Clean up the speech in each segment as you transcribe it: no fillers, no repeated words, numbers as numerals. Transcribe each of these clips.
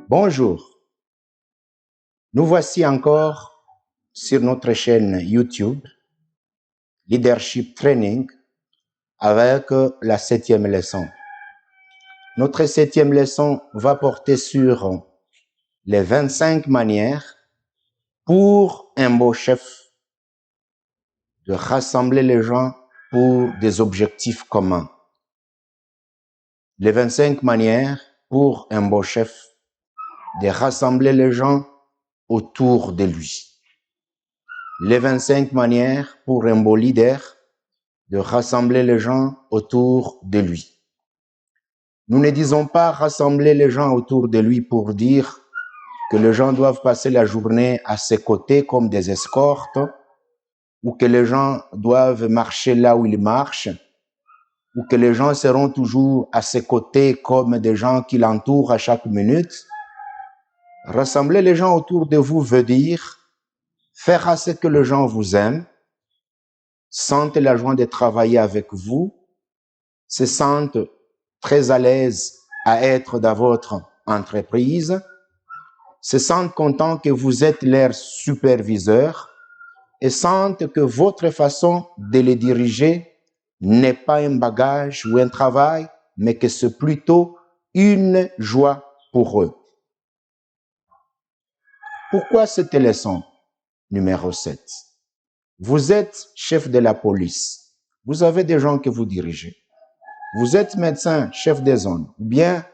Bonjour, nous voici encore sur notre chaîne YouTube Leadership Training avec la 7e leçon. Notre 7e leçon va porter sur les 25 manières pour un beau chef de rassembler les gens pour des objectifs communs. Les 25 manières pour un beau chef de rassembler les gens autour de lui. Les 25 manières pour un beau leader de rassembler les gens autour de lui. Nous ne disons pas rassembler les gens autour de lui pour dire que les gens doivent passer la journée à ses côtés comme des escortes, ou que les gens doivent marcher là où il marche, ou que les gens seront toujours à ses côtés comme des gens qui l'entourent à chaque minute. Rassembler les gens autour de vous veut dire faire à ce que les gens vous aiment, sentent la joie de travailler avec vous, se sentent très à l'aise à être dans votre entreprise, se sentent contents que vous êtes leur superviseur et sentent que votre façon de les diriger n'est pas un bagage ou un travail, mais que c'est plutôt une joie pour eux. Pourquoi cette leçon numéro 7? Vous êtes chef de la police. Vous avez des gens que vous dirigez. Vous êtes médecin, chef de zone, ou bien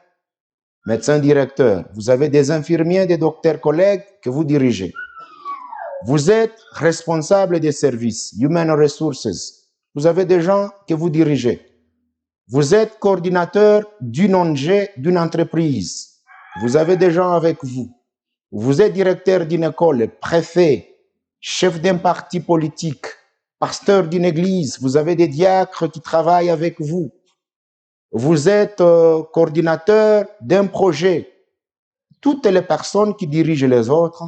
médecin directeur. Vous avez des infirmiers, des docteurs collègues que vous dirigez. Vous êtes responsable des services, Human Resources. Vous avez des gens que vous dirigez. Vous êtes coordinateur d'une ONG, d'une entreprise. Vous avez des gens avec vous. Vous êtes directeur d'une école, préfet, chef d'un parti politique, pasteur d'une église. Vous avez des diacres qui travaillent avec vous. Vous êtes coordinateur d'un projet. Toutes les personnes qui dirigent les autres,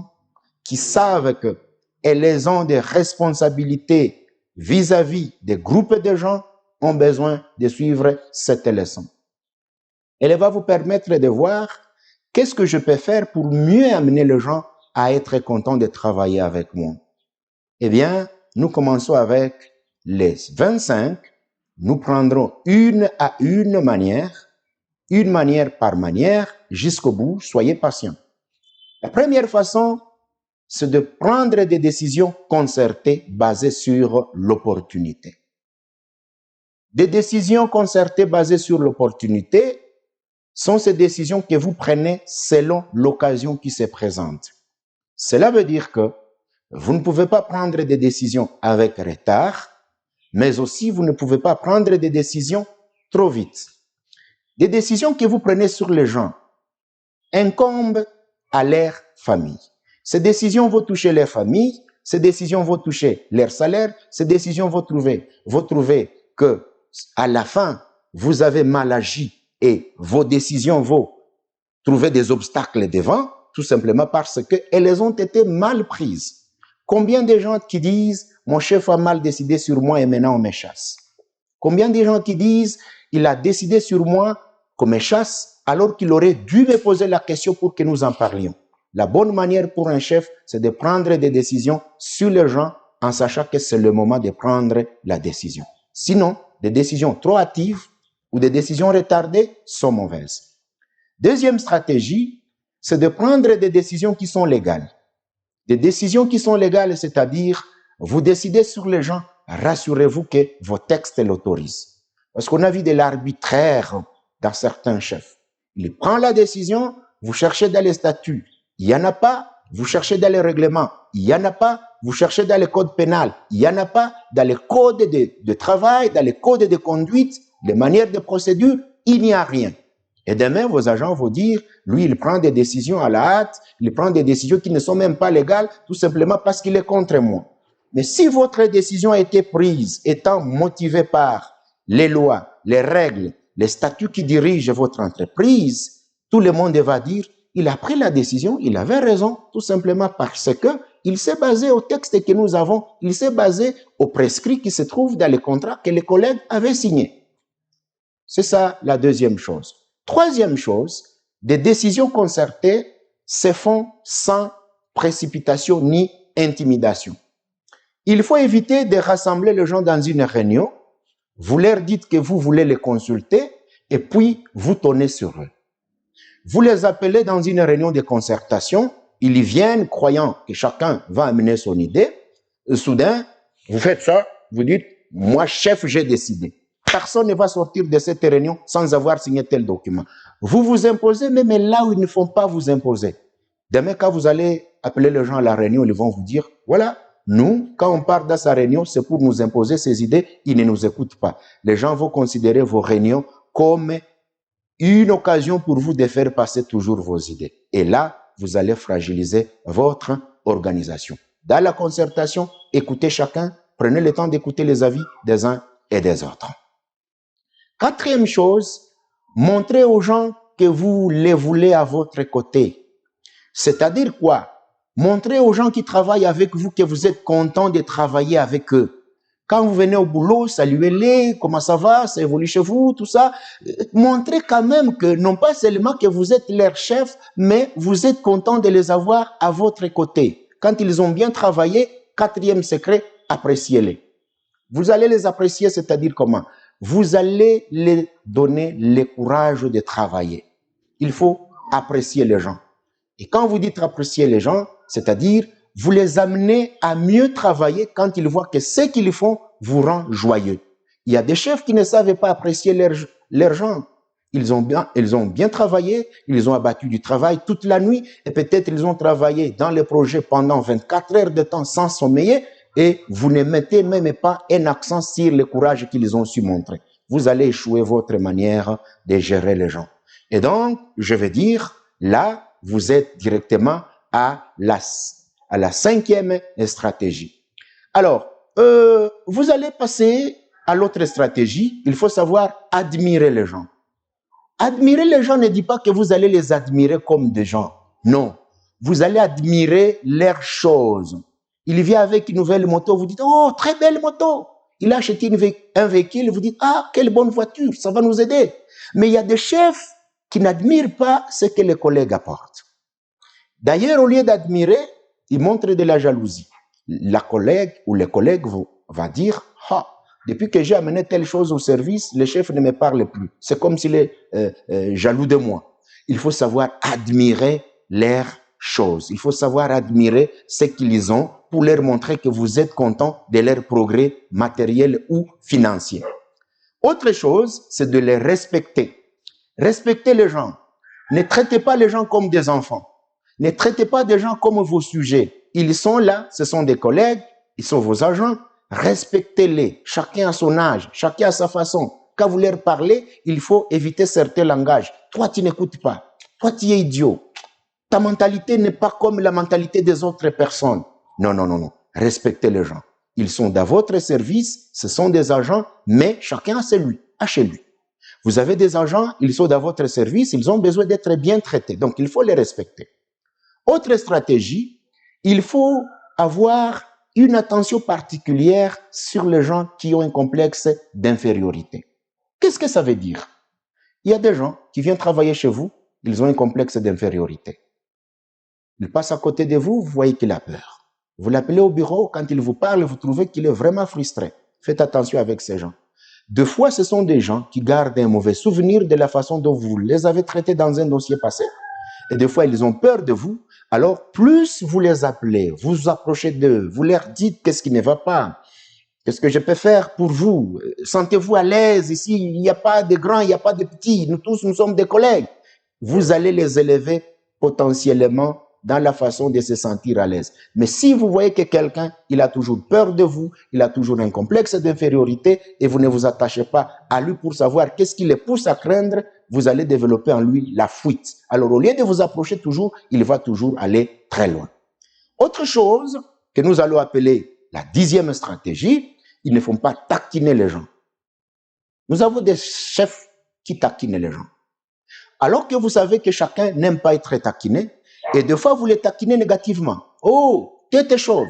qui savent qu'elles ont des responsabilités vis-à-vis des groupes de gens, ont besoin de suivre cette leçon. Elle va vous permettre de voir qu'est-ce que je peux faire pour mieux amener les gens à être contents de travailler avec moi. Eh bien, nous commençons avec les 25. Nous prendrons une à une manière par manière, jusqu'au bout. Soyez patients. La première façon, c'est de prendre des décisions concertées basées sur l'opportunité. Des décisions concertées basées sur l'opportunité sont ces décisions que vous prenez selon l'occasion qui se présente. Cela veut dire que vous ne pouvez pas prendre des décisions avec retard, mais aussi vous ne pouvez pas prendre des décisions trop vite. Des décisions que vous prenez sur les gens incombent à leur famille. Ces décisions vont toucher leur famille, ces décisions vont toucher leur salaire, ces décisions vont trouver que à la fin, vous avez mal agi et vos décisions vont trouver des obstacles devant, tout simplement parce qu'elles ont été mal prises. Combien de gens qui disent « mon chef a mal décidé sur moi et maintenant on me chasse ». Combien de gens qui disent « il a décidé sur moi qu'on me chasse alors qu'il aurait dû me poser la question pour que nous en parlions ». La bonne manière pour un chef, c'est de prendre des décisions sur les gens en sachant que c'est le moment de prendre la décision. Sinon, des décisions trop hâtives ou des décisions retardées sont mauvaises. Deuxième stratégie, c'est de prendre des décisions qui sont légales. Des décisions qui sont légales, c'est-à-dire, vous décidez sur les gens, rassurez-vous que vos textes l'autorisent. Parce qu'on a vu de l'arbitraire dans certains chefs. Il prend la décision, vous cherchez dans les statuts, il n'y en a pas, vous cherchez dans les règlements, il n'y en a pas, vous cherchez dans les codes pénals, il n'y en a pas, dans les codes de travail, dans les codes de conduite, les manières de procédure, il n'y a rien. Et demain, vos agents vont dire, lui, il prend des décisions à la hâte, il prend des décisions qui ne sont même pas légales, tout simplement parce qu'il est contre moi. Mais si votre décision a été prise étant motivée par les lois, les règles, les statuts qui dirigent votre entreprise, tout le monde va dire, il a pris la décision, il avait raison, tout simplement parce que il s'est basé au texte que nous avons, il s'est basé aux prescrits qui se trouvent dans les contrats que les collègues avaient signés. C'est ça la deuxième chose. Troisième chose, des décisions concertées se font sans précipitation ni intimidation. Il faut éviter de rassembler les gens dans une réunion. Vous leur dites que vous voulez les consulter et puis vous tournez sur eux. Vous les appelez dans une réunion de concertation. Ils y viennent croyant que chacun va amener son idée. Et soudain, vous faites ça, vous dites, moi chef, j'ai décidé. Personne ne va sortir de cette réunion sans avoir signé tel document. Vous vous imposez, même là où ils ne font pas vous imposer. Demain, quand vous allez appeler les gens à la réunion, ils vont vous dire, voilà, nous, quand on part dans sa réunion, c'est pour nous imposer ces idées, ils ne nous écoutent pas. Les gens vont considérer vos réunions comme une occasion pour vous de faire passer toujours vos idées. Et là, vous allez fragiliser votre organisation. Dans la concertation, écoutez chacun, prenez le temps d'écouter les avis des uns et des autres. Quatrième chose, montrez aux gens que vous les voulez à votre côté. C'est-à-dire quoi? Montrez aux gens qui travaillent avec vous que vous êtes content de travailler avec eux. Quand vous venez au boulot, saluez-les, comment ça va, ça évolue chez vous, tout ça. Montrez quand même que non pas seulement que vous êtes leur chef, mais vous êtes content de les avoir à votre côté. Quand ils ont bien travaillé, quatrième secret, appréciez-les. Vous allez les apprécier, c'est-à-dire comment? Vous allez les donner le courage de travailler. Il faut apprécier les gens. Et quand vous dites apprécier les gens, c'est-à-dire vous les amenez à mieux travailler quand ils voient que ce qu'ils font vous rend joyeux. Il y a des chefs qui ne savent pas apprécier leurs gens. Ils ont bien travaillé, ils ont abattu du travail toute la nuit et peut-être ils ont travaillé dans les projets pendant 24 heures de temps sans sommeiller et vous ne mettez même pas un accent sur le courage qu'ils ont su montrer. Vous allez échouer votre manière de gérer les gens. Et donc, je vais dire, là, vous êtes directement à la cinquième stratégie. Alors, vous allez passer à l'autre stratégie. Il faut savoir admirer les gens. Admirer les gens ne dit pas que vous allez les admirer comme des gens. Non. Vous allez admirer leurs choses. Il vient avec une nouvelle moto, vous dites, oh, très belle moto. Il a acheté un véhicule, vous dites, ah, quelle bonne voiture, ça va nous aider. Mais il y a des chefs qui n'admirent pas ce que les collègues apportent. D'ailleurs, au lieu d'admirer, ils montrent de la jalousie. La collègue ou les collègues va dire, ah, depuis que j'ai amené telle chose au service, le chef ne me parle plus. C'est comme s'il est jaloux de moi. Il faut savoir admirer leurs choses. Il faut savoir admirer ce qu'ils ont pour leur montrer que vous êtes content de leur progrès matériel ou financier. Autre chose, c'est de les respecter. Respectez les gens. Ne traitez pas les gens comme des enfants. Ne traitez pas des gens comme vos sujets. Ils sont là, ce sont des collègues, ils sont vos agents. Respectez-les. Chacun à son âge, chacun à sa façon. Quand vous leur parlez, il faut éviter certains langages. Toi, tu n'écoutes pas. Toi, tu es idiot. Ta mentalité n'est pas comme la mentalité des autres personnes. Non, non, non, non. Respectez les gens. Ils sont dans votre service, ce sont des agents, mais chacun a chez lui. Vous avez des agents, ils sont dans votre service, ils ont besoin d'être bien traités. Donc, il faut les respecter. Autre stratégie, il faut avoir une attention particulière sur les gens qui ont un complexe d'infériorité. Qu'est-ce que ça veut dire? Il y a des gens qui viennent travailler chez vous, ils ont un complexe d'infériorité. Il passe à côté de vous, vous voyez qu'il a peur. Vous l'appelez au bureau, quand il vous parle, vous trouvez qu'il est vraiment frustré. Faites attention avec ces gens. Deux fois, ce sont des gens qui gardent un mauvais souvenir de la façon dont vous les avez traités dans un dossier passé. Et des fois, ils ont peur de vous. Alors, plus vous les appelez, vous vous approchez d'eux, vous leur dites qu'est-ce qui ne va pas, qu'est-ce que je peux faire pour vous, sentez-vous à l'aise ici, il n'y a pas de grands, il n'y a pas de petits, nous tous, nous sommes des collègues. Vous allez les élever potentiellement dans la façon de se sentir à l'aise. Mais si vous voyez que quelqu'un, il a toujours peur de vous, il a toujours un complexe d'infériorité et vous ne vous attachez pas à lui pour savoir qu'est-ce qui le pousse à craindre, vous allez développer en lui la fuite. Alors, au lieu de vous approcher toujours, il va toujours aller très loin. Autre chose que nous allons appeler la 10e stratégie, il ne faut pas taquiner les gens. Nous avons des chefs qui taquinent les gens. Alors que vous savez que chacun n'aime pas être taquiné, et des fois vous les taquinez négativement. Oh, tête chauve.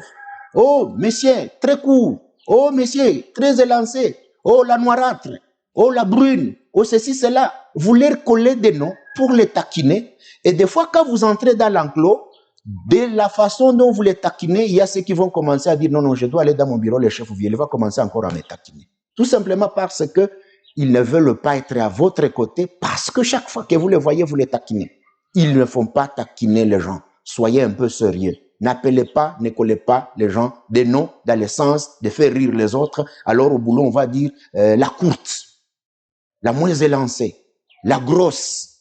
Oh, monsieur, très court. Oh, monsieur, très élancé. Oh, la noirâtre. Oh, la brune. Oh, ceci, cela. Vous leur collez des noms pour les taquiner. Et des fois, quand vous entrez dans l'enclos, de la façon dont vous les taquinez, il y a ceux qui vont commencer à dire non, non, je dois aller dans mon bureau, le chef vient, il va commencer encore à me taquiner. Tout simplement parce que ils ne veulent pas être à votre côté, parce que chaque fois que vous les voyez, vous les taquinez. Ils ne font pas taquiner les gens. Soyez un peu sérieux. N'appelez pas, ne collez pas les gens des noms dans le sens de faire rire les autres. Alors au boulot, on va dire la courte, la moins élancée, la grosse,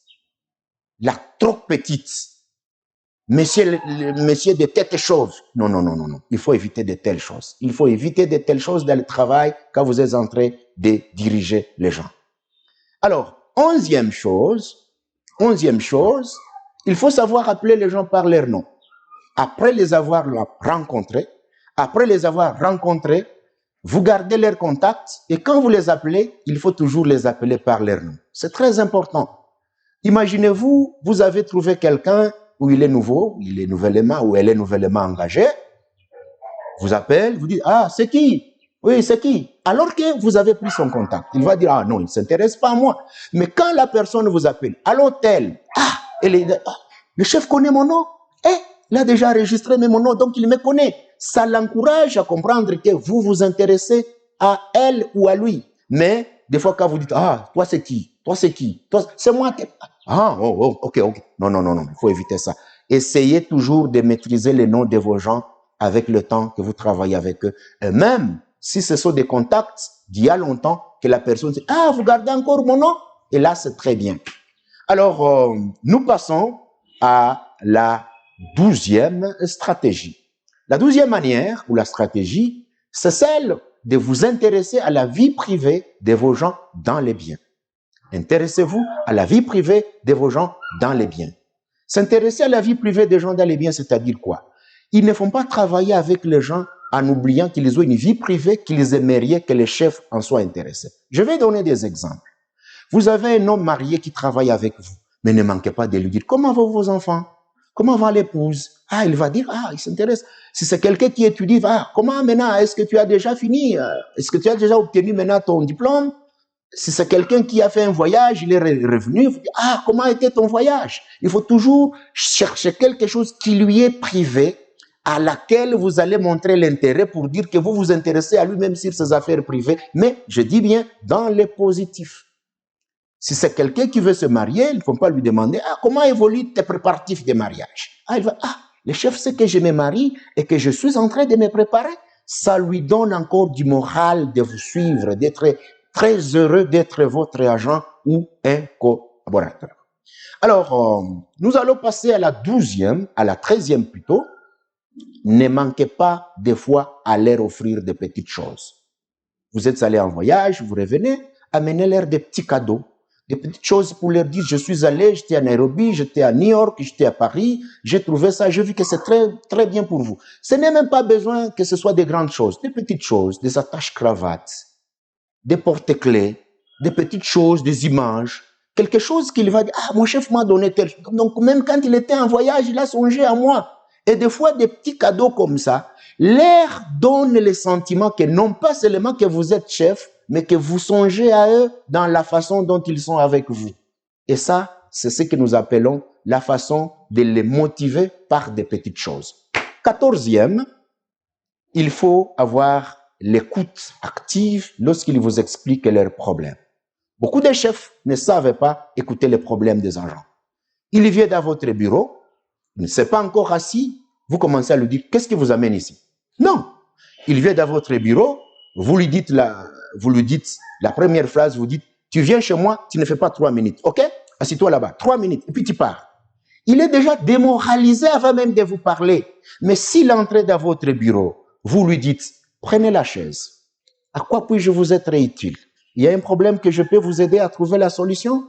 la trop petite. Monsieur de tête chauve. Non, non, non, non, non. Il faut éviter de telles choses. Il faut éviter de telles choses dans le travail quand vous êtes en train de diriger les gens. Alors, onzième chose, il faut savoir appeler les gens par leur nom. Après les avoir rencontrés, vous gardez leur contact et quand vous les appelez, il faut toujours les appeler par leur nom. C'est très important. Imaginez-vous, vous avez trouvé quelqu'un où il est nouveau, il est nouvellement, ou elle est nouvellement engagée, vous appelle, vous dites, ah, c'est qui? Oui, c'est qui? Alors que vous avez pris son contact. Il va dire, ah non, il ne s'intéresse pas à moi. Mais quand la personne vous appelle à l'hôtel, ah, le chef connaît mon nom, il a déjà enregistré mon nom, donc il me connaît. Ça l'encourage à comprendre que vous vous intéressez à elle ou à lui. Mais des fois, quand vous dites, ah, toi c'est qui? Toi c'est qui? Toi, c'est moi. Ah, ok. Non, il faut éviter ça. Essayez toujours de maîtriser les noms de vos gens avec le temps que vous travaillez avec eux. Et même si ce sont des contacts d'il y a longtemps, que la personne dit, ah, vous gardez encore mon nom? Et là, c'est très bien. Alors, nous passons à la 12e stratégie. La 12e manière, ou la stratégie, c'est celle de vous intéresser à la vie privée de vos gens dans les biens. Intéressez-vous à la vie privée de vos gens dans les biens. S'intéresser à la vie privée des gens dans les biens, c'est-à-dire quoi? Ils ne font pas travailler avec les gens en oubliant qu'ils ont une vie privée qu'ils aimeraient que les chefs en soient intéressés. Je vais donner des exemples. Vous avez un homme marié qui travaille avec vous, mais ne manquez pas de lui dire, comment vont vos enfants? Comment va l'épouse? Ah, il va dire, ah, il s'intéresse. Si c'est quelqu'un qui étudie, ah, comment maintenant? Est-ce que tu as déjà fini? Est-ce que tu as déjà obtenu maintenant ton diplôme? Si c'est quelqu'un qui a fait un voyage, il est revenu, vous dites, ah, comment était ton voyage? Il faut toujours chercher quelque chose qui lui est privé, à laquelle vous allez montrer l'intérêt pour dire que vous vous intéressez à lui, même sur ses affaires privées, mais je dis bien dans les positifs. Si c'est quelqu'un qui veut se marier, il ne faut pas lui demander, ah, comment évoluent tes préparatifs de mariage? Ah, il va, ah, le chef sait que je me marie et que je suis en train de me préparer. Ça lui donne encore du moral de vous suivre, d'être très heureux d'être votre agent ou un collaborateur. Alors, nous allons passer à la 12e, à la 13e plutôt. Ne manquez pas des fois à leur offrir des petites choses. Vous êtes allé en voyage, vous revenez, amenez-leur des petits cadeaux, des petites choses pour leur dire, je suis allé, j'étais à Nairobi, j'étais à New York, j'étais à Paris, j'ai trouvé ça, j'ai vu que c'est très, très bien pour vous. Ce n'est même pas besoin que ce soit des grandes choses, des petites choses, des attaches-cravates, des porte-clés, des petites choses, des images, quelque chose qu'il va dire, ah, mon chef m'a donné tel. Donc, même quand il était en voyage, il a songé à moi. Et des fois, des petits cadeaux comme ça, leur donnent le sentiment que non pas seulement que vous êtes chef, mais que vous songez à eux dans la façon dont ils sont avec vous. Et ça, c'est ce que nous appelons la façon de les motiver par des petites choses. 14e, il faut avoir l'écoute active lorsqu'ils vous expliquent leurs problèmes. Beaucoup de chefs ne savent pas écouter les problèmes des agents. Il vient dans votre bureau, il ne s'est pas encore assis, vous commencez à lui dire, qu'est-ce qui vous amène ici? Non, il vient dans votre bureau, vous lui dites la première phrase, vous dites, tu viens chez moi, tu ne fais pas 3 minutes, ok? Assis-toi là-bas, 3 minutes, et puis tu pars. Il est déjà démoralisé avant même de vous parler. Mais s'il entre dans votre bureau, vous lui dites, prenez la chaise. À quoi puis-je vous être utile? Il y a un problème que je peux vous aider à trouver la solution?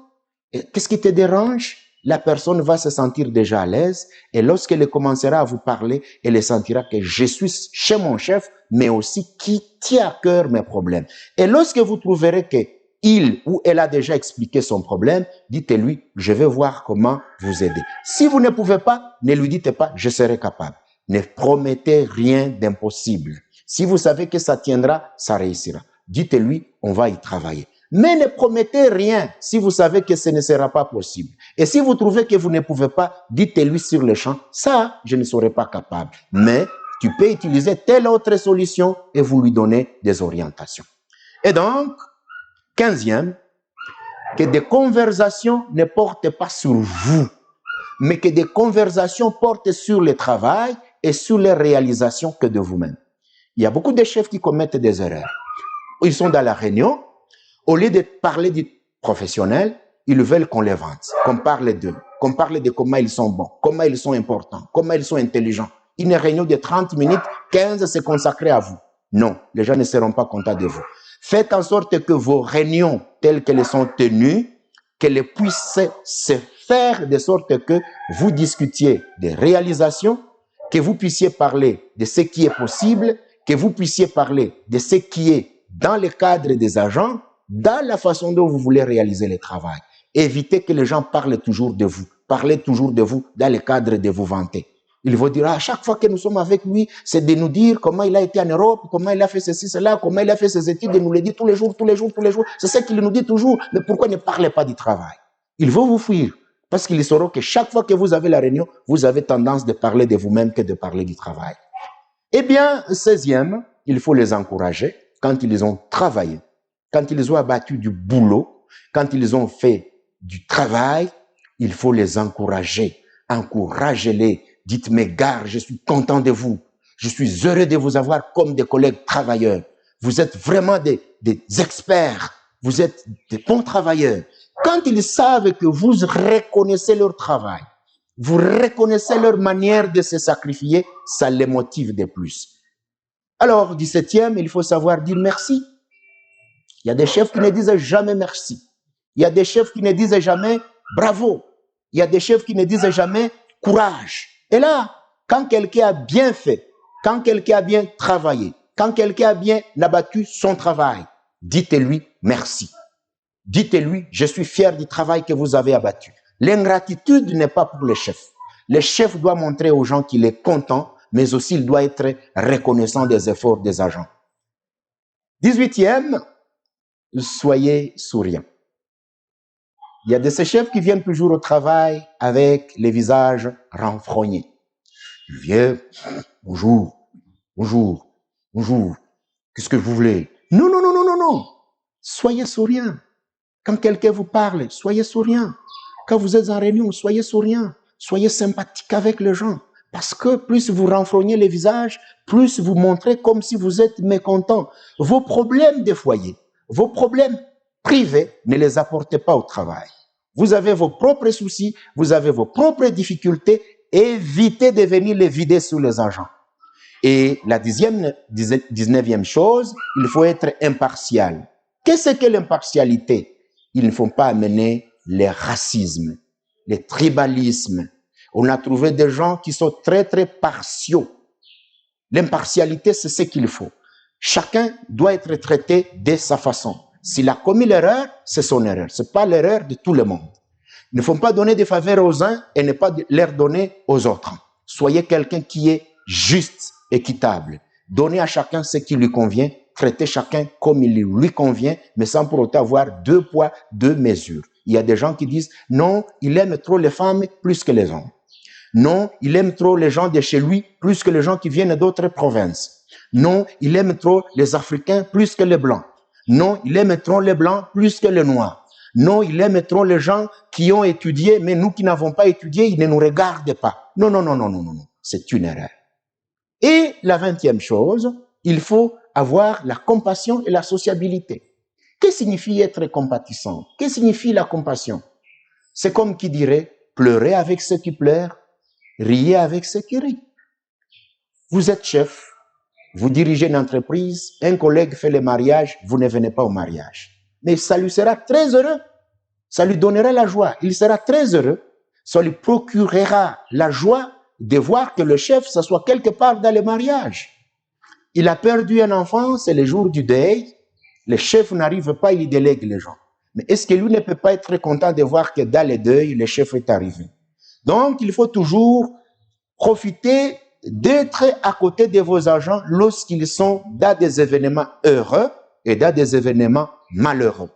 Qu'est-ce qui te dérange? La personne va se sentir déjà à l'aise et lorsqu'elle commencera à vous parler, elle sentira que je suis chez mon chef, mais aussi qui tient à cœur mes problèmes. Et lorsque vous trouverez que il ou elle a déjà expliqué son problème, dites-lui, je vais voir comment vous aider. Si vous ne pouvez pas, ne lui dites pas, je serai capable. Ne promettez rien d'impossible. Si vous savez que ça tiendra, ça réussira. Dites-lui, on va y travailler. Mais ne promettez rien si vous savez que ce ne sera pas possible. Et si vous trouvez que vous ne pouvez pas, dites-lui sur le champ, ça, je ne serai pas capable. Mais tu peux utiliser telle autre solution et vous lui donnez des orientations. Et donc, 15e, que des conversations ne portent pas sur vous, mais que des conversations portent sur le travail et sur les réalisations que de vous-même. Il y a beaucoup de chefs qui commettent des erreurs. Ils sont dans la réunion, au lieu de parler du professionnel, ils veulent qu'on les vante, qu'on parle d'eux, qu'on parle de comment ils sont bons, comment ils sont importants, comment ils sont intelligents. Une réunion de 30 minutes, 15 c'est consacré à vous. Non, les gens ne seront pas contents de vous. Faites en sorte que vos réunions, telles qu'elles sont tenues, qu'elles puissent se faire de sorte que vous discutiez des réalisations, que vous puissiez parler de ce qui est possible, que vous puissiez parler de ce qui est dans le cadre des agents, dans la façon dont vous voulez réaliser le travail. Évitez que les gens parlent toujours de vous. Parlez toujours de vous dans le cadre de vous vanter. Il vous dira, à chaque fois que nous sommes avec lui, c'est de nous dire comment il a été en Europe, comment il a fait ceci, cela, comment il a fait ses études, de nous le dire tous les jours, tous les jours, tous les jours. C'est ça qu'il nous dit toujours. Mais pourquoi ne parlez pas du travail? Il veut vous fuir. Parce qu'il saura que chaque fois que vous avez la réunion, vous avez tendance de parler de vous-même que de parler du travail. Eh bien, 16e, il faut les encourager quand ils ont travaillé, quand ils ont abattu du boulot, quand ils ont fait du travail, il faut les encourager. Encouragez-les. Dites, mes gars, je suis content de vous. Je suis heureux de vous avoir comme des collègues travailleurs. Vous êtes vraiment des experts. Vous êtes des bons travailleurs. Quand ils savent que vous reconnaissez leur travail, vous reconnaissez leur manière de se sacrifier, ça les motive de plus. Alors, 17e, il faut savoir dire merci. Il y a des chefs qui ne disent jamais merci. Il y a des chefs qui ne disent jamais bravo. Il y a des chefs qui ne disent jamais courage. Et là, quand quelqu'un a bien fait, quand quelqu'un a bien travaillé, quand quelqu'un a bien abattu son travail, dites-lui merci. Dites-lui, je suis fier du travail que vous avez abattu. L'ingratitude n'est pas pour le chef. Le chef doit montrer aux gens qu'il est content, mais aussi il doit être reconnaissant des efforts des agents. 18e, soyez souriant. Il y a de ces chefs qui viennent toujours au travail avec les visages renfrognés. Ils viennent, bonjour, bonjour, bonjour, qu'est-ce que vous voulez? Non, non, non, non, non, non. Soyez souriant. Quand quelqu'un vous parle, soyez souriant. Quand vous êtes en réunion, soyez souriant. Soyez sympathique avec les gens. Parce que plus vous renfrognez les visages, plus vous montrez comme si vous êtes mécontent. Vos problèmes de foyer, vos problèmes privés, ne les apportez pas au travail. Vous avez vos propres soucis, vous avez vos propres difficultés. Évitez de venir les vider sur les agents. Et la 19e chose, il faut être impartial. Qu'est-ce que l'impartialité? Il ne faut pas amener les racismes, les tribalismes. On a trouvé des gens qui sont très, très partiaux. L'impartialité, c'est ce qu'il faut. Chacun doit être traité de sa façon. S'il a commis l'erreur, c'est son erreur. Ce n'est pas l'erreur de tout le monde. Il ne faut pas donner des faveurs aux uns et ne pas les donner aux autres. Soyez quelqu'un qui est juste, équitable. Donnez à chacun ce qui lui convient. Traitez chacun comme il lui convient, mais sans pour autant avoir deux poids, deux mesures. Il y a des gens qui disent, non, il aime trop les femmes plus que les hommes. Non, il aime trop les gens de chez lui plus que les gens qui viennent d'autres provinces. Non, il aime trop les Africains plus que les Blancs. Non, il aime trop les Blancs plus que les Noirs. Non, il aime trop les gens qui ont étudié, mais nous qui n'avons pas étudié, ils ne nous regardent pas. Non, non, non, non, non, non, non. C'est une erreur. Et la 20e chose, il faut avoir la compassion et la sociabilité. Que signifie être compatissant? Que signifie la compassion? C'est comme qui dirait, pleurez avec ceux qui pleurent, riez avec ceux qui rient. Vous êtes chef, vous dirigez une entreprise, un collègue fait le mariage, vous ne venez pas au mariage. Mais ça lui sera très heureux, ça lui donnera la joie, il sera très heureux, ça lui procurera la joie de voir que le chef, ça soit quelque part dans le mariage. Il a perdu un enfant, c'est le jour du deuil, le chef n'arrive pas, il délègue les gens. Mais est-ce que lui ne peut pas être content de voir que dans le deuil, le chef est arrivé? Donc, il faut toujours profiter d'être à côté de vos agents lorsqu'ils sont dans des événements heureux et dans des événements malheureux.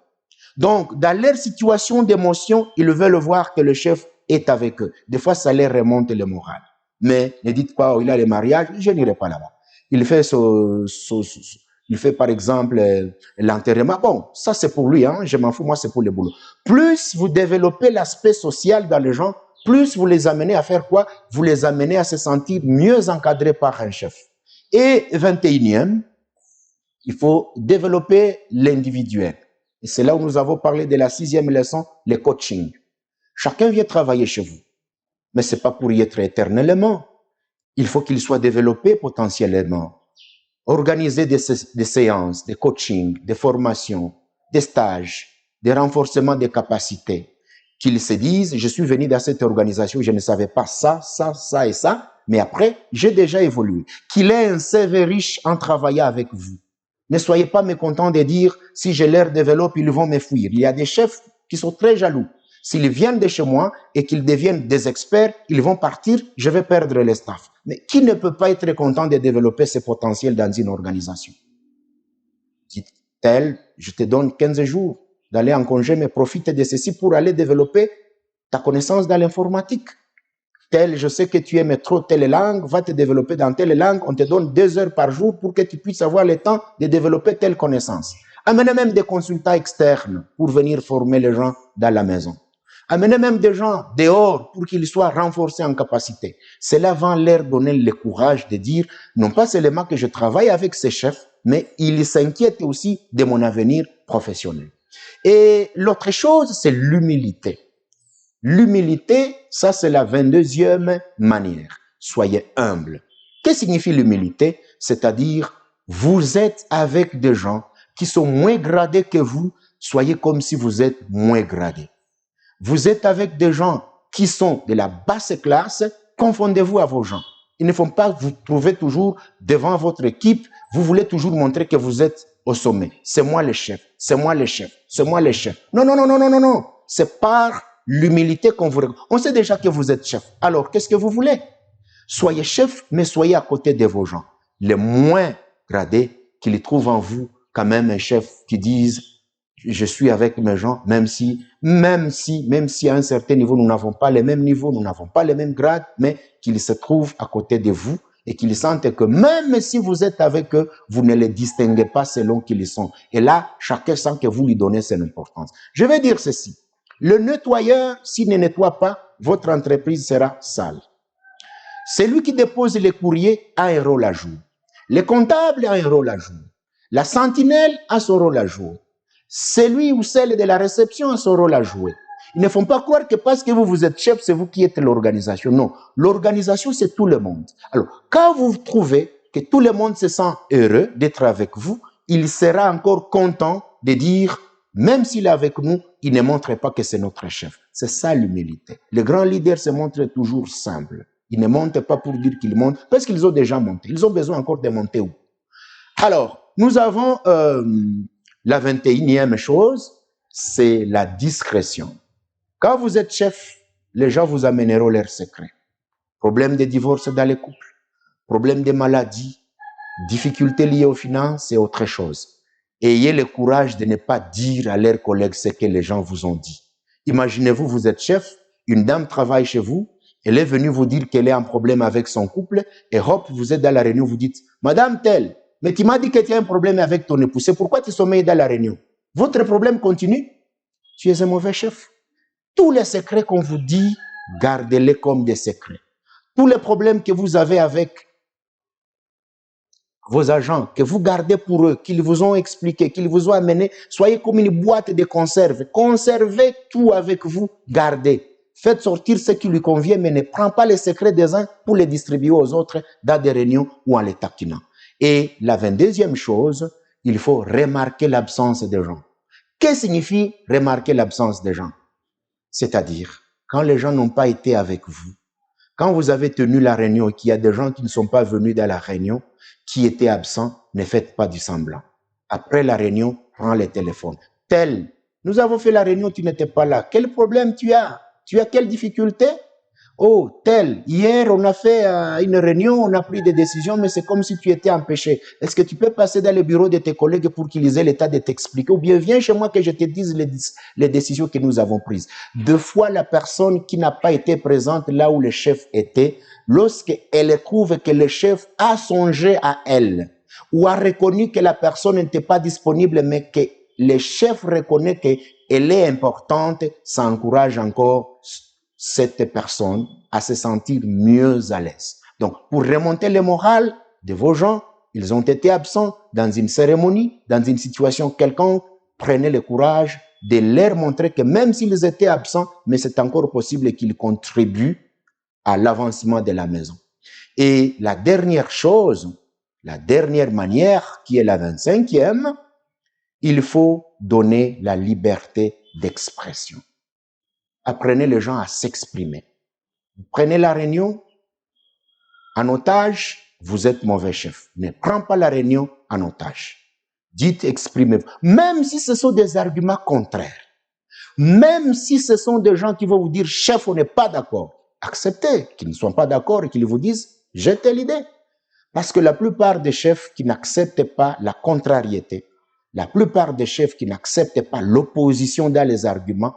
Donc, dans leur situation d'émotion, ils veulent voir que le chef est avec eux. Des fois, ça leur remonte le moral. Mais ne dites pas, oh, il a le mariage, je n'irai pas là-bas. Il fait par exemple l'enterrement. Bon, ça c'est pour lui, hein, je m'en fous, moi c'est pour le boulot. Plus vous développez l'aspect social dans les gens, plus vous les amenez à faire quoi? Vous les amenez à se sentir mieux encadrés par un chef. Et 21e, il faut développer l'individuel. Et c'est là où nous avons parlé de la 6e leçon, le coaching. Chacun vient travailler chez vous, mais c'est pas pour y être éternellement. Il faut qu'il soit développé potentiellement. Organiser des séances, des coachings, des formations, des stages, des renforcements des capacités. Qu'ils se disent, je suis venu dans cette organisation, je ne savais pas ça, ça, ça et ça, mais après, j'ai déjà évolué. Qu'il ait un CV riche en travaillant avec vous. Ne soyez pas mécontents de dire, si je leur développe, ils vont me fuir. Il y a des chefs qui sont très jaloux. S'ils viennent de chez moi et qu'ils deviennent des experts, ils vont partir, je vais perdre le staff. Mais qui ne peut pas être content de développer ses potentiels dans une organisation? Dit-elle, je te donne 15 jours d'aller en congé, mais profite de ceci pour aller développer ta connaissance dans l'informatique. Tel, je sais que tu aimes trop telle langue, va te développer dans telle langue, on te donne 2 heures par jour pour que tu puisses avoir le temps de développer telle connaissance. Amenez même des consultants externes pour venir former les gens dans la maison. Amenez même des gens dehors pour qu'ils soient renforcés en capacité. Cela va leur donner le courage de dire, non pas seulement que je travaille avec ces chefs, mais ils s'inquiètent aussi de mon avenir professionnel. Et l'autre chose, c'est l'humilité. L'humilité, ça c'est la 22e manière. Soyez humble. Que signifie l'humilité? C'est-à-dire, vous êtes avec des gens qui sont moins gradés que vous, soyez comme si vous êtes moins gradés. Vous êtes avec des gens qui sont de la basse classe, confondez-vous à vos gens. Ils ne font pas vous trouver toujours devant votre équipe, vous voulez toujours montrer que vous êtes au sommet. C'est moi le chef, c'est moi le chef, c'est moi le chef. Non, non, non, non, non, non, non. C'est par l'humilité qu'on vous... On sait déjà que vous êtes chef. Alors, qu'est-ce que vous voulez? Soyez chef, mais soyez à côté de vos gens. Les moins gradés, qu'ils trouvent en vous quand même un chef qui dise je suis avec mes gens, même si à un certain niveau, nous n'avons pas les mêmes niveaux, nous n'avons pas les mêmes grades, mais qu'ils se trouvent à côté de vous et qu'ils sentent que même si vous êtes avec eux, vous ne les distinguez pas selon qui ils sont. Et là, chacun sent que vous lui donnez son importance. Je vais dire ceci. Le nettoyeur, s'il ne nettoie pas, votre entreprise sera sale. Celui qui dépose les courriers a un rôle à jouer. Le comptable a un rôle à jouer. La sentinelle a son rôle à jouer. Celui ou celle de la réception a son rôle à jouer. Ils ne font pas croire que parce que vous êtes chef, c'est vous qui êtes l'organisation. Non, l'organisation, c'est tout le monde. Alors, quand vous trouvez que tout le monde se sent heureux d'être avec vous, il sera encore content de dire, même s'il est avec nous, il ne montre pas que c'est notre chef. C'est ça l'humilité. Les grands leaders se montrent toujours simples. Ils ne montent pas pour dire qu'ils montent, parce qu'ils ont déjà monté. Ils ont besoin encore de monter où? Alors, nous avons... la 21e chose, c'est la discrétion. Quand vous êtes chef, les gens vous amèneront leurs secrets. Problème de divorce dans les couples, problème de maladie, difficultés liées aux finances et autre chose. Ayez le courage de ne pas dire à leurs collègues ce que les gens vous ont dit. Imaginez-vous, vous êtes chef, une dame travaille chez vous, elle est venue vous dire qu'elle est en problème avec son couple, et hop, vous êtes dans la réunion, vous dites, Madame telle, mais tu m'as dit que tu as un problème avec ton époux. C'est pourquoi tu sommeilles dans la réunion. Votre problème continue. Tu es un mauvais chef. Tous les secrets qu'on vous dit, gardez-les comme des secrets. Tous les problèmes que vous avez avec vos agents, que vous gardez pour eux, qu'ils vous ont expliqué, qu'ils vous ont amené, soyez comme une boîte de conserve. Conservez tout avec vous, gardez. Faites sortir ce qui lui convient, mais ne prenez pas les secrets des uns pour les distribuer aux autres dans des réunions ou en les taquinant. Et la 22e chose, il faut remarquer l'absence des gens. Que signifie remarquer l'absence des gens? C'est-à-dire, quand les gens n'ont pas été avec vous, quand vous avez tenu la réunion et qu'il y a des gens qui ne sont pas venus dans la réunion, qui étaient absents, ne faites pas du semblant. Après la réunion, prends le téléphone. Tel, nous avons fait la réunion, tu n'étais pas là. Quel problème tu as? Tu as quelle difficulté? Oh, tel, hier on a fait une réunion, on a pris des décisions, mais c'est comme si tu étais empêché. Est-ce que tu peux passer dans le bureau de tes collègues pour qu'ils aient l'état de t'expliquer? Ou bien viens chez moi que je te dise les décisions que nous avons prises. Deux fois, la personne qui n'a pas été présente là où le chef était, lorsqu'elle trouve que le chef a songé à elle, ou a reconnu que la personne n'était pas disponible, mais que le chef reconnaît qu'elle est importante, ça encourage encore cette personne à se sentir mieux à l'aise. Donc, pour remonter le moral de vos gens, ils ont été absents dans une cérémonie, dans une situation quelconque, prenez le courage de leur montrer que même s'ils étaient absents, mais c'est encore possible qu'ils contribuent à l'avancement de la maison. Et la dernière chose, la dernière manière, qui est la 25e, il faut donner la liberté d'expression. Apprenez les gens à s'exprimer. Vous prenez la réunion en otage, vous êtes mauvais chef. Ne prends pas la réunion en otage. Dites, exprimez-vous. Même si ce sont des arguments contraires, même si ce sont des gens qui vont vous dire, chef, on n'est pas d'accord, acceptez qu'ils ne soient pas d'accord et qu'ils vous disent, jetez l'idée. Parce que la plupart des chefs qui n'acceptent pas la contrariété, la plupart des chefs qui n'acceptent pas l'opposition dans les arguments,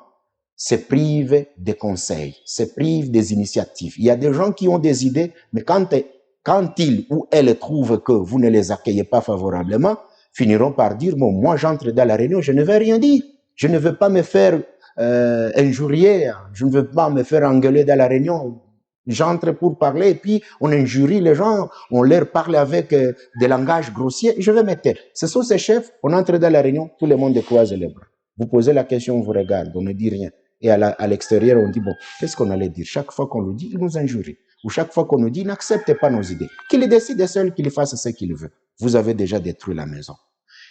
se privent des conseils, se privent des initiatives. Il y a des gens qui ont des idées, mais quand ils ou elles trouvent que vous ne les accueillez pas favorablement, finiront par dire, bon, moi j'entre dans la réunion, je ne vais rien dire. Je ne veux pas me faire injurier, je ne veux pas me faire engueuler dans la réunion. J'entre pour parler et puis on injurie les gens, on leur parle avec des langages grossiers, je vais me taire. Ce sont ces chefs, on entre dans la réunion, tout le monde croise les bras. Vous posez la question, on vous regarde, on ne dit rien. Et à l'extérieur, on dit, bon, qu'est-ce qu'on allait dire? Chaque fois qu'on le dit, il nous injurie. Ou chaque fois qu'on nous dit, n'acceptez pas nos idées. Qu'il décide seul, qu'il fasse ce qu'il veut. Vous avez déjà détruit la maison.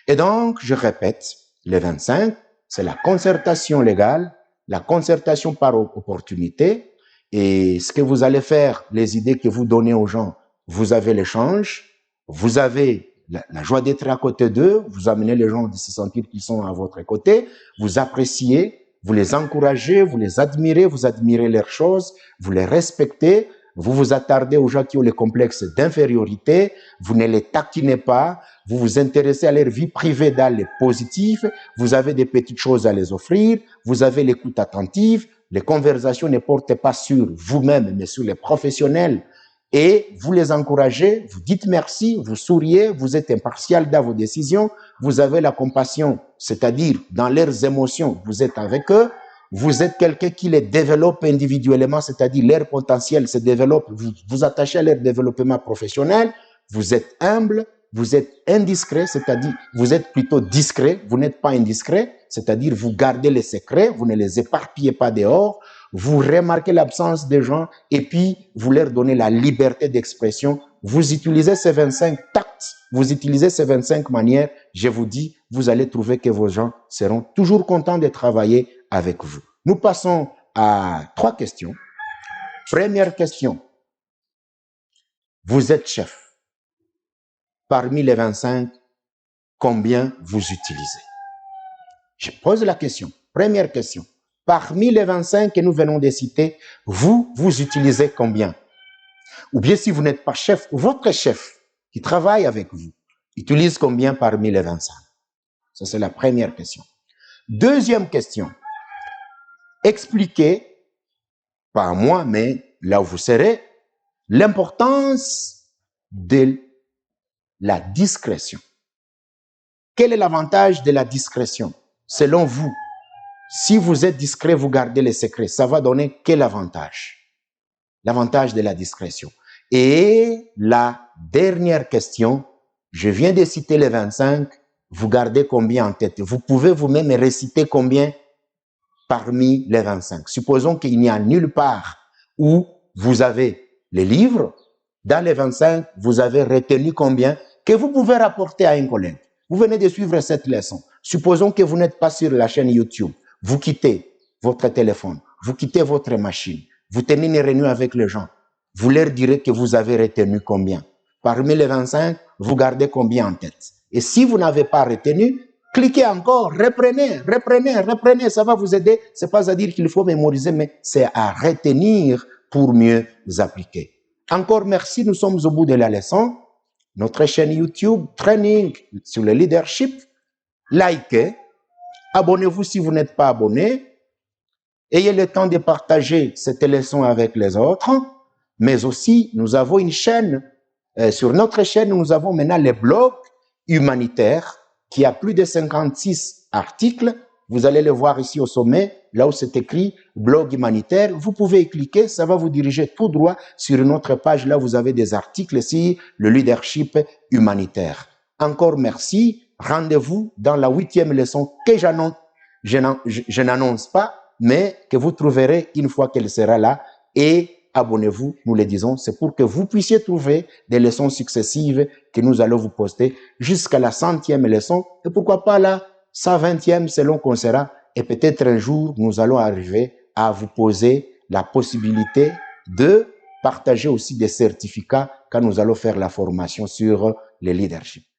Et donc, je répète, les 25, c'est la concertation légale, la concertation par opportunité. Et ce que vous allez faire, les idées que vous donnez aux gens, vous avez l'échange, vous avez la joie d'être à côté d'eux, vous amenez les gens à se sentir qu'ils sont à votre côté, vous appréciez, vous les encouragez, vous les admirez, vous admirez leurs choses, vous les respectez, vous vous attardez aux gens qui ont les complexes d'infériorité, vous ne les taquinez pas, vous vous intéressez à leur vie privée dans les positifs, vous avez des petites choses à les offrir, vous avez l'écoute attentive, les conversations ne portent pas sur vous-même, mais sur les professionnels, et vous les encouragez, vous dites merci, vous souriez, vous êtes impartial dans vos décisions, vous avez la compassion, c'est-à-dire dans leurs émotions, vous êtes avec eux, vous êtes quelqu'un qui les développe individuellement, c'est-à-dire leur potentiel se développe, vous vous attachez à leur développement professionnel, vous êtes humble, vous êtes indiscret, c'est-à-dire vous êtes plutôt discret, vous n'êtes pas indiscret, c'est-à-dire vous gardez les secrets, vous ne les éparpillez pas dehors, vous remarquez l'absence des gens et puis vous leur donnez la liberté d'expression. Vous utilisez ces 25 tacts, vous utilisez ces 25 manières, je vous dis, vous allez trouver que vos gens seront toujours contents de travailler avec vous. Nous passons à 3 questions. Première question. Vous êtes chef. Parmi les 25, combien vous utilisez? Je pose la question. Première question. Parmi les 25 que nous venons de citer, vous utilisez combien? Ou bien si vous n'êtes pas chef, votre chef qui travaille avec vous utilise combien parmi les 25? Ça, c'est la première question. Deuxième question. Expliquez, pas à moi, mais là où vous serez, l'importance de la discrétion. Quel est l'avantage de la discrétion? Selon vous, si vous êtes discret, vous gardez les secrets, ça va donner quel avantage? L'avantage de la discrétion. Et la dernière question, je viens de citer les 25, vous gardez combien en tête? Vous pouvez vous-même réciter combien parmi les 25? Supposons qu'il n'y a nulle part où vous avez les livres, dans les 25, vous avez retenu combien que vous pouvez rapporter à un collègue. Vous venez de suivre cette leçon. Supposons que vous n'êtes pas sur la chaîne YouTube. Vous quittez votre téléphone, vous quittez votre machine, vous tenez une réunion avec les gens. Vous leur direz que vous avez retenu combien. Parmi les 25, vous gardez combien en tête. Et si vous n'avez pas retenu, cliquez encore, reprenez, ça va vous aider. C'est pas à dire qu'il faut mémoriser, mais c'est à retenir pour mieux appliquer. Encore merci, nous sommes au bout de la leçon. Notre chaîne YouTube, Training sur le leadership. Likez, abonnez-vous si vous n'êtes pas abonné. Ayez le temps de partager cette leçon avec les autres. Mais aussi, nous avons une chaîne. Sur notre chaîne, nous avons maintenant les blogs humanitaires qui a plus de 56 articles. Vous allez le voir ici au sommet, là où c'est écrit blog humanitaire. Vous pouvez y cliquer, ça va vous diriger tout droit sur une autre page. Là, vous avez des articles ici, le leadership humanitaire. Encore merci. Rendez-vous dans la 8e leçon que je n'annonce pas, mais que vous trouverez une fois qu'elle sera là. Et abonnez-vous, nous le disons, c'est pour que vous puissiez trouver des leçons successives que nous allons vous poster jusqu'à la 100e leçon et pourquoi pas la 120e selon qu'on sera. Et peut-être un jour, nous allons arriver à vous poser la possibilité de partager aussi des certificats quand nous allons faire la formation sur le leadership.